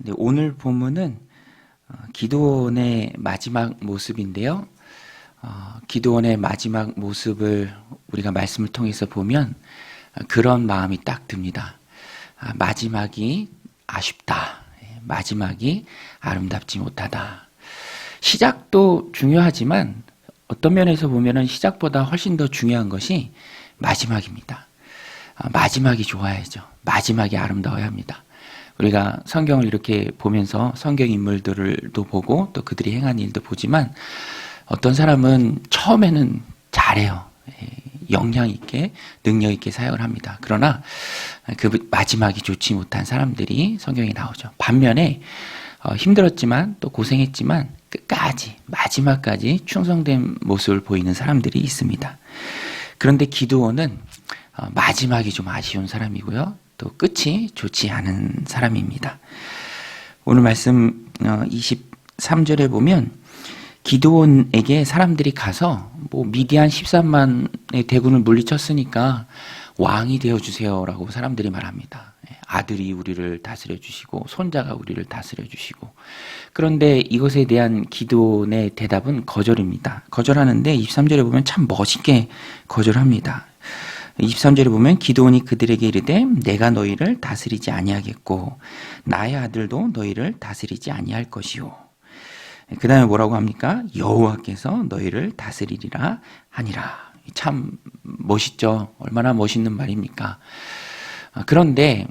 네, 오늘 본문은 기도원의 마지막 모습인데요. 기도원의 마지막 모습을 우리가 말씀을 통해서 보면 그런 마음이 딱 듭니다. 마지막이 아쉽다. 마지막이 아름답지 못하다. 시작도 중요하지만 어떤 면에서 보면 시작보다 훨씬 더 중요한 것이 마지막입니다. 마지막이 좋아야죠. 마지막이 아름다워야 합니다. 우리가 성경을 이렇게 보면서 성경 인물들도 보고 또 그들이 행한 일도 보지만 어떤 사람은 처음에는 잘해요. 역량 있게 능력 있게 사역을 합니다. 그러나 그 마지막이 좋지 못한 사람들이 성경에 나오죠. 반면에 힘들었지만 또 고생했지만 끝까지 마지막까지 충성된 모습을 보이는 사람들이 있습니다. 그런데 기드온은 마지막이 좀 아쉬운 사람이고요. 또 끝이 좋지 않은 사람입니다. 오늘 말씀 23절에 보면 기드온에게 사람들이 가서 미디안 13만의 대군을 물리쳤으니까 왕이 되어주세요라고 사람들이 말합니다. 아들이 우리를 다스려 주시고 손자가 우리를 다스려 주시고. 그런데 이것에 대한 기드온의 대답은 거절입니다. 거절하는데 23절에 보면 참 멋있게 거절합니다. 23절에 보면 기드온이 그들에게 이르되 내가 너희를 다스리지 아니하겠고 나의 아들도 너희를 다스리지 아니할 것이요. 그 다음에 뭐라고 합니까? 여호와께서 너희를 다스리리라 하니라. 참 멋있죠. 얼마나 멋있는 말입니까? 그런데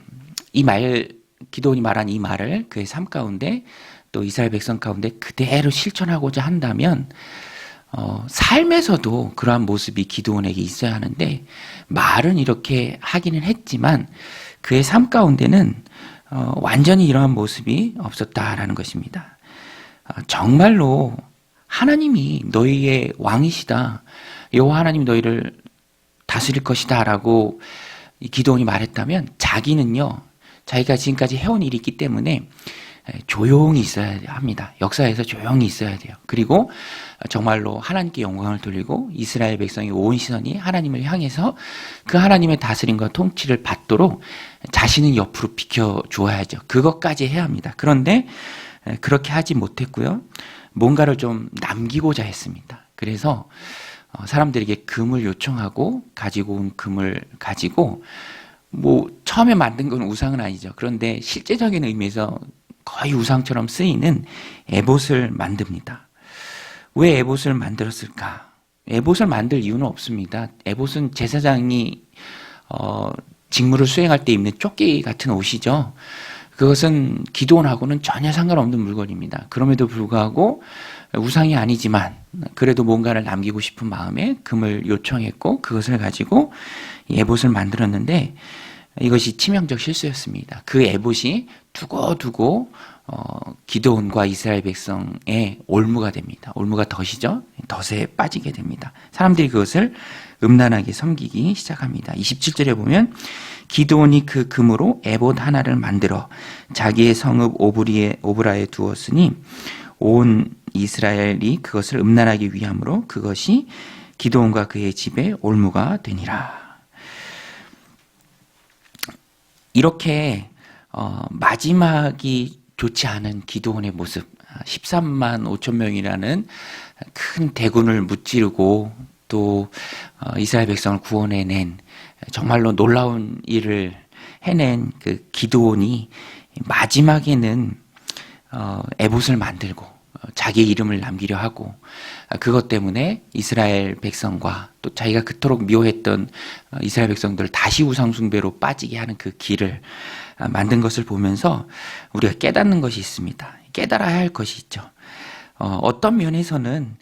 이 말, 기드온이 말한 이 말을 그의 삶 가운데 또 이스라엘 백성 가운데 그대로 실천하고자 한다면 삶에서도 그러한 모습이 기드온에게 있어야 하는데 말은 이렇게 하기는 했지만 그의 삶 가운데는 완전히 이러한 모습이 없었다라는 것입니다. 정말로 하나님이 너희의 왕이시다. 여호와 하나님이 너희를 다스릴 것이다 라고 기드온이 말했다면 자기는요. 자기가 지금까지 해온 일이 있기 때문에 조용히 있어야 합니다. 역사에서 조용히 있어야 돼요. 그리고 정말로 하나님께 영광을 돌리고 이스라엘 백성의 온 시선이 하나님을 향해서 그 하나님의 다스림과 통치를 받도록 자신은 옆으로 비켜주어야죠. 그것까지 해야 합니다. 그런데 그렇게 하지 못했고요. 뭔가를 좀 남기고자 했습니다. 그래서 사람들에게 금을 요청하고 가지고 온 금을 가지고 처음에 만든 건 우상은 아니죠. 그런데 실제적인 의미에서 거의 우상처럼 쓰이는 에봇을 만듭니다. 왜 에봇을 만들었을까? 에봇을 만들 이유는 없습니다. 에봇은 제사장이 직무를 수행할 때 입는 조끼 같은 옷이죠. 그것은 기드온하고는 전혀 상관없는 물건입니다. 그럼에도 불구하고 우상이 아니지만 그래도 뭔가를 남기고 싶은 마음에 금을 요청했고 그것을 가지고 에봇을 만들었는데 이것이 치명적 실수였습니다. 그 에봇이 두고두고 기드온과 이스라엘 백성의 올무가 됩니다. 올무가 덫이죠. 덫에 빠지게 됩니다. 사람들이 그것을 음란하게 섬기기 시작합니다. 27절에 보면 기드온이 그 금으로 에봇 하나를 만들어 자기의 성읍 오브라에 두었으니 온 이스라엘이 그것을 음란하기 위함으로 그것이 기드온과 그의 집에 올무가 되니라. 이렇게 마지막이 좋지 않은 기드온의 모습, 13만 5천 명이라는 큰 대군을 무찌르고 또 이스라엘 백성을 구원해낸 정말로 놀라운 일을 해낸 그 기드온이 마지막에는 에봇을 만들고 자기의 이름을 남기려 하고 그것 때문에 이스라엘 백성과 또 자기가 그토록 미워했던 이스라엘 백성들을 다시 우상숭배로 빠지게 하는 그 길을 만든 것을 보면서 우리가 깨닫는 것이 있습니다. 깨달아야 할 것이 있죠. 어떤 면에서는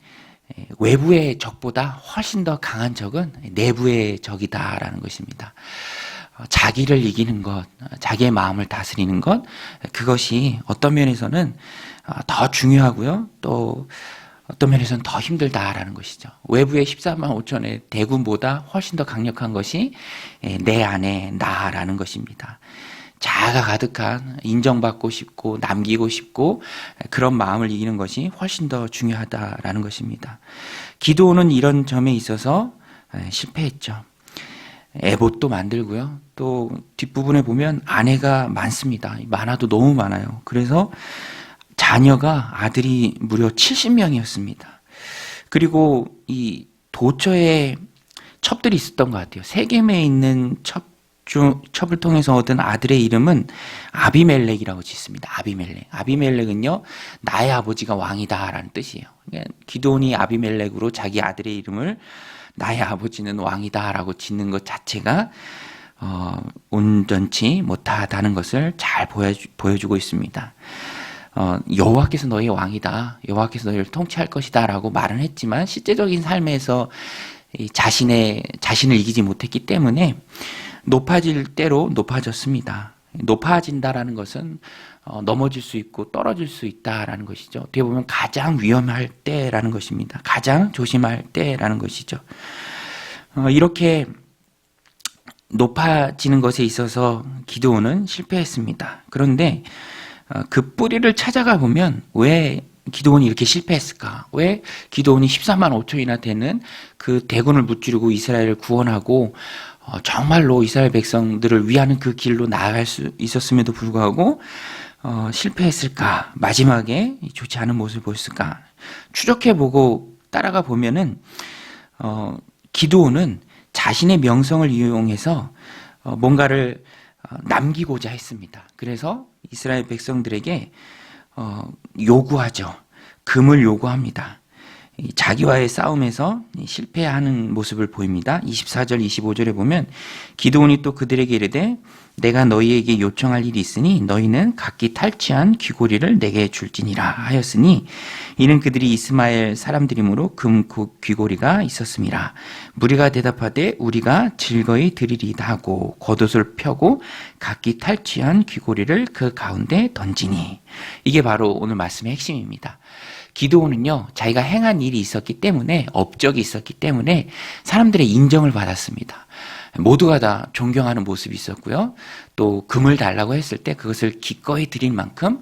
외부의 적보다 훨씬 더 강한 적은 내부의 적이다라는 것입니다. 자기를 이기는 것, 자기의 마음을 다스리는 것, 그것이 어떤 면에서는 더 중요하고요. 또 어떤 면에서는 더 힘들다라는 것이죠. 외부의 14만 5천의 대군보다 훨씬 더 강력한 것이 내 안에 나라는 것입니다. 자아가 가득한 인정받고 싶고 남기고 싶고 그런 마음을 이기는 것이 훨씬 더 중요하다라는 것입니다. 기드온은 이런 점에 있어서 실패했죠. 에봇도 만들고요. 또 뒷부분에 보면 아내가 많습니다. 많아도 너무 많아요. 그래서 자녀가 아들이 무려 70명이었습니다. 그리고 이 도처에 첩들이 있었던 것 같아요. 세겜에 있는 첩을 통해서 얻은 아들의 이름은 아비멜렉이라고 짓습니다. 아비멜렉. 아비멜렉은요, 나의 아버지가 왕이다라는 뜻이에요. 그러니까 기드온이 아비멜렉으로 자기 아들의 이름을 나의 아버지는 왕이다라고 짓는 것 자체가 온전치 못하다는 것을 잘 보여주고 있습니다. 여호와께서 너의 왕이다. 여호와께서 너희를 통치할 것이다 라고 말은 했지만 실제적인 삶에서 자신을 이기지 못했기 때문에 높아질 대로 높아졌습니다. 높아진다라는 것은 넘어질 수 있고 떨어질 수 있다라는 것이죠. 어떻게 보면 가장 위험할 때라는 것입니다. 가장 조심할 때라는 것이죠. 이렇게 높아지는 것에 있어서 기드온은 실패했습니다. 그런데 그 뿌리를 찾아가 보면 왜 기드온이 이렇게 실패했을까? 왜 기드온이 14만 5천이나 되는 그 대군을 무찌르고 이스라엘을 구원하고 정말로 이스라엘 백성들을 위하는 그 길로 나아갈 수 있었음에도 불구하고 실패했을까? 마지막에 좋지 않은 모습을 보였을까? 추적해보고 따라가 보면은 기드온은 자신의 명성을 이용해서 뭔가를 남기고자 했습니다. 그래서 이스라엘 백성들에게 요구하죠. 금을 요구합니다. 자기와의 싸움에서 실패하는 모습을 보입니다. 24절, 25절에 보면 기드온이 또 그들에게 이르되 내가 너희에게 요청할 일이 있으니 너희는 각기 탈취한 귀고리를 내게 줄지니라 하였으니 이는 그들이 이스마엘 사람들이므로 금 귀고리가 있었음이라. 무리가 대답하되 우리가 즐거이 드리리다 하고 겉옷을 펴고 각기 탈취한 귀고리를 그 가운데 던지니. 이게 바로 오늘 말씀의 핵심입니다. 기드온은요, 자기가 행한 일이 있었기 때문에, 업적이 있었기 때문에 사람들의 인정을 받았습니다. 모두가 다 존경하는 모습이 있었고요. 또 금을 달라고 했을 때 그것을 기꺼이 드릴 만큼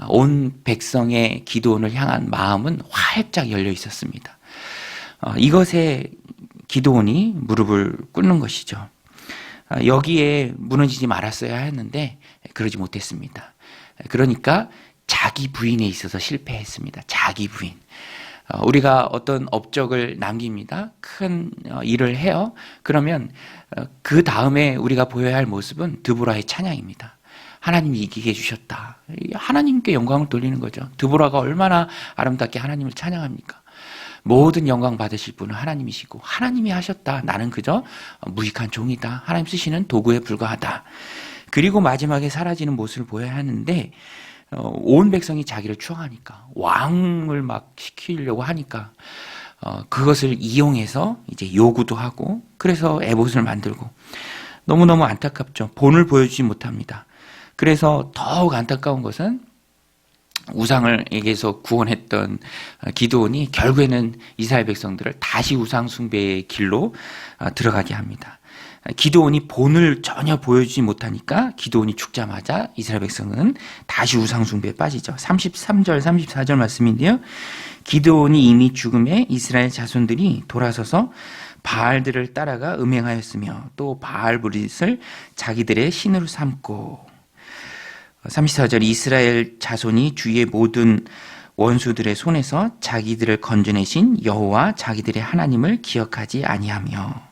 온 백성의 기드온을 향한 마음은 활짝 열려 있었습니다. 이것에 기드온이 무릎을 꿇는 것이죠. 여기에 무너지지 말았어야 했는데 그러지 못했습니다. 그러니까 자기 부인에 있어서 실패했습니다. 자기 부인. 우리가 어떤 업적을 남깁니다. 큰 일을 해요. 그러면 그 다음에 우리가 보여야 할 모습은 드보라의 찬양입니다. 하나님이 이기게 해주셨다. 하나님께 영광을 돌리는 거죠. 드보라가 얼마나 아름답게 하나님을 찬양합니까? 모든 영광 받으실 분은 하나님이시고 하나님이 하셨다. 나는 그저 무익한 종이다. 하나님 쓰시는 도구에 불과하다. 그리고 마지막에 사라지는 모습을 보여야 하는데 온 백성이 자기를 추앙하니까 왕을 막 시키려고 하니까 그것을 이용해서 이제 요구도 하고 그래서 에봇을 만들고 너무너무 안타깝죠. 본을 보여주지 못합니다. 그래서 더욱 안타까운 것은 우상을에게서 구원했던 기드온이 결국에는 이스라엘 백성들을 다시 우상 숭배의 길로 들어가게 합니다. 기드온이 본을 전혀 보여주지 못하니까 기드온이 죽자마자 이스라엘 백성은 다시 우상 숭배에 빠지죠. 33절, 34절 말씀인데요. 기드온이 이미 죽음에 이스라엘 자손들이 돌아서서 바알들을 따라가 음행하였으며 또 바알브릿을 자기들의 신으로 삼고 34절 이스라엘 자손이 주의 모든 원수들의 손에서 자기들을 건져내신 여호와 자기들의 하나님을 기억하지 아니하며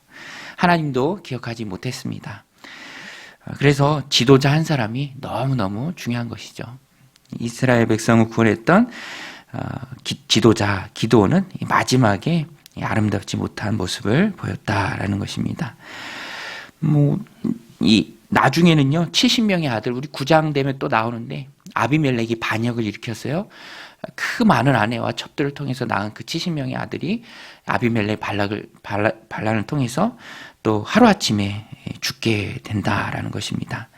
하나님도 기억하지 못했습니다. 그래서 지도자 한 사람이 너무너무 중요한 것이죠. 이스라엘 백성을 구원했던 지도자 기드온은 마지막에 아름답지 못한 모습을 보였다라는 것입니다. 나중에는요 70명의 아들 우리 9장 되면 또 나오는데 아비멜렉이 반역을 일으켰어요. 그 많은 아내와 첩들을 통해서 낳은 그 70명의 아들이 아비멜렉 반란을 통해서 또 하루아침에 죽게 된다라는 것입니다.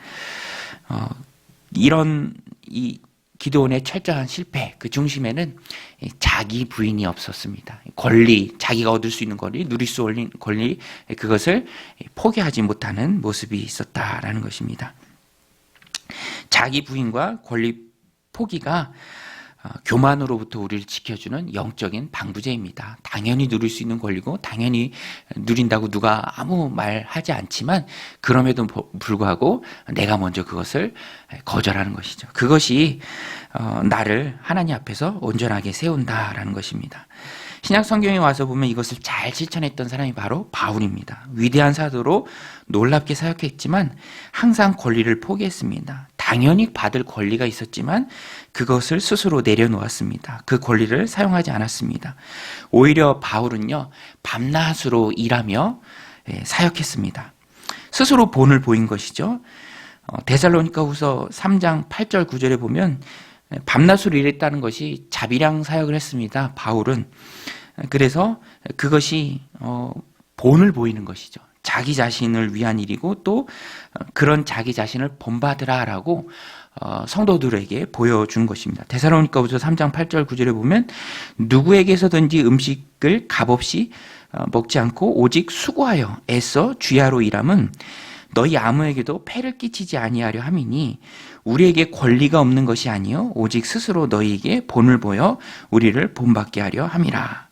이런 이 기드온의 철저한 실패 그 중심에는 자기 부인이 없었습니다. 권리, 자기가 얻을 수 있는 권리, 누릴 수 있는 권리 그것을 포기하지 못하는 모습이 있었다라는 것입니다. 자기 부인과 권리 포기가 교만으로부터 우리를 지켜주는 영적인 방부제입니다. 당연히 누릴 수 있는 권리고 당연히 누린다고 누가 아무 말 하지 않지만 그럼에도 불구하고 내가 먼저 그것을 거절하는 것이죠. 그것이 나를 하나님 앞에서 온전하게 세운다라는 것입니다. 신약 성경에 와서 보면 이것을 잘 실천했던 사람이 바로 바울입니다. 위대한 사도로 놀랍게 사역했지만 항상 권리를 포기했습니다. 당연히 받을 권리가 있었지만 그것을 스스로 내려놓았습니다. 그 권리를 사용하지 않았습니다. 오히려 바울은요, 밤낮으로 일하며 사역했습니다. 스스로 본을 보인 것이죠. 데살로니가후서 3장 8절 9절에 보면 밤낮으로 일했다는 것이 자비량 사역을 했습니다. 바울은. 그래서 그것이 본을 보이는 것이죠. 자기 자신을 위한 일이고 또 그런 자기 자신을 본받으라라고 성도들에게 보여준 것입니다. 데살로니가후서 3장 8절 9절에 보면 누구에게서든지 음식을 값없이 먹지 않고 오직 수고하여 애써 주야로 일함은 너희 아무에게도 폐를 끼치지 아니하려 함이니 우리에게 권리가 없는 것이 아니요 오직 스스로 너희에게 본을 보여 우리를 본받게 하려 함이라.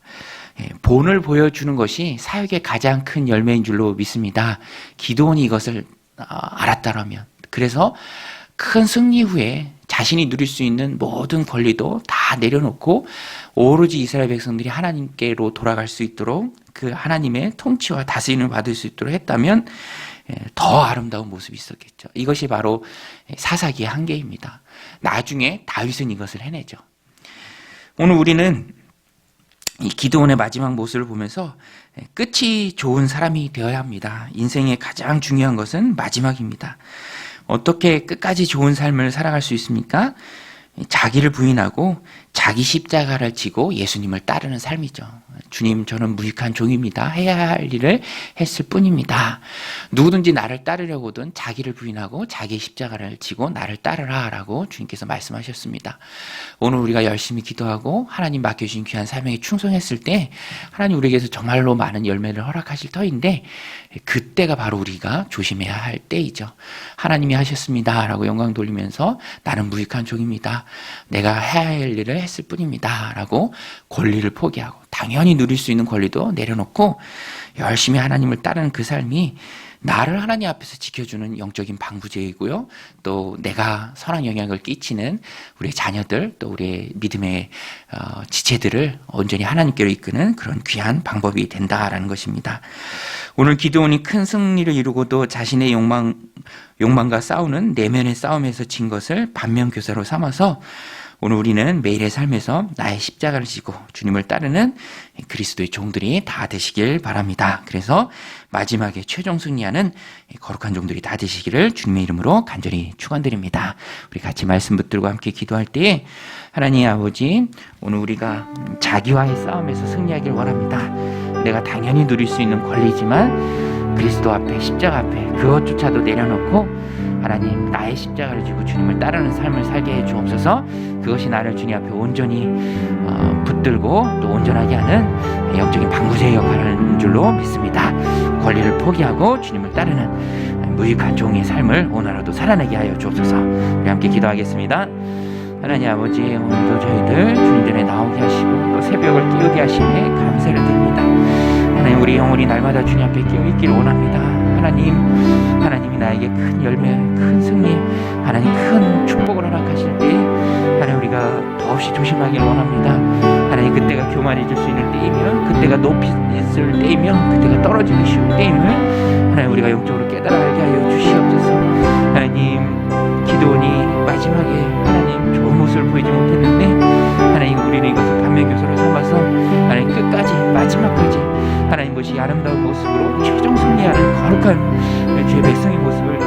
본을 보여주는 것이 사역의 가장 큰 열매인 줄로 믿습니다. 기드온이 이것을 알았다라면, 그래서 큰 승리 후에 자신이 누릴 수 있는 모든 권리도 다 내려놓고 오로지 이스라엘 백성들이 하나님께로 돌아갈 수 있도록 그 하나님의 통치와 다스림을 받을 수 있도록 했다면 더 아름다운 모습이 있었겠죠. 이것이 바로 사사기의 한계입니다. 나중에 다윗은 이것을 해내죠. 오늘 우리는 이 기드온의 마지막 모습을 보면서 끝이 좋은 사람이 되어야 합니다. 인생의 가장 중요한 것은 마지막입니다. 어떻게 끝까지 좋은 삶을 살아갈 수 있습니까? 자기를 부인하고 자기 십자가를 지고 예수님을 따르는 삶이죠. 주님, 저는 무익한 종입니다. 해야 할 일을 했을 뿐입니다. 누구든지 나를 따르려거든 자기를 부인하고 자기 십자가를 지고 나를 따르라 라고 주님께서 말씀하셨습니다. 오늘 우리가 열심히 기도하고 하나님 맡겨주신 귀한 사명에 충성했을 때 하나님 우리에게서 정말로 많은 열매를 허락하실 터인데 그때가 바로 우리가 조심해야 할 때이죠. 하나님이 하셨습니다 라고 영광 돌리면서 나는 무익한 종입니다. 내가 해야 할 일을 했을 뿐입니다 라고 권리를 포기하고 당연히 누릴 수 있는 권리도 내려놓고 열심히 하나님을 따르는 그 삶이 나를 하나님 앞에서 지켜주는 영적인 방부제이고요. 또 내가 선한 영향을 끼치는 우리의 자녀들, 또 우리의 믿음의 지체들을 온전히 하나님께로 이끄는 그런 귀한 방법이 된다라는 것입니다. 오늘 기드온이 큰 승리를 이루고도 자신의 욕망과 싸우는 내면의 싸움에서 진 것을 반면교사로 삼아서 오늘 우리는 매일의 삶에서 나의 십자가를 지고 주님을 따르는 그리스도의 종들이 다 되시길 바랍니다. 그래서 마지막에 최종 승리하는 거룩한 종들이 다 되시기를 주님의 이름으로 간절히 축원드립니다. 우리 같이 말씀 붙들고 함께 기도할 때에 하나님 아버지, 오늘 우리가 자기와의 싸움에서 승리하길 원합니다. 내가 당연히 누릴 수 있는 권리지만 그리스도 앞에, 십자가 앞에 그것조차도 내려놓고 하나님, 나의 십자가를 지고 주님을 따르는 삶을 살게 해 주옵소서. 그것이 나를 주님 앞에 온전히 붙들고 또 온전하게 하는 영적인 방부제의 역할을 하는 줄로 믿습니다. 권리를 포기하고 주님을 따르는 무익한 종의 삶을 오늘라도 살아내게 하여 주옵소서. 우리 함께 기도하겠습니다. 하나님 아버지, 오늘도 저희들 주님 전에 나오게 하시고 또 새벽을 깨우게 하심에 감사를 드립니다. 하나님, 우리 영혼이 날마다 주님 앞에 깨어 있기를 원합니다. 하나님이 나에게 큰 열매, 큰 승리, 하나님 큰 축복을 허락하실 때 하나님 우리가 더없이 조심하기를 원합니다. 하나님, 그때가 교만해질 수 있는 때이면, 그때가 높이 있을 때이면, 그때가 떨어지기 쉬운 때임을 하나님 우리가 영적으로 깨달아 알게 하여 주시옵소서. 하나님, 기드온이 마지막에 하나님 좋은 모습을 보이지 못했는데 하나님 우리는 이것을 반면교사로 삼아서 하나님 끝까지 마지막까지 하나님 것이 아름다운 모습으로 최종 승리하는 거룩한 주의 백성의 모습을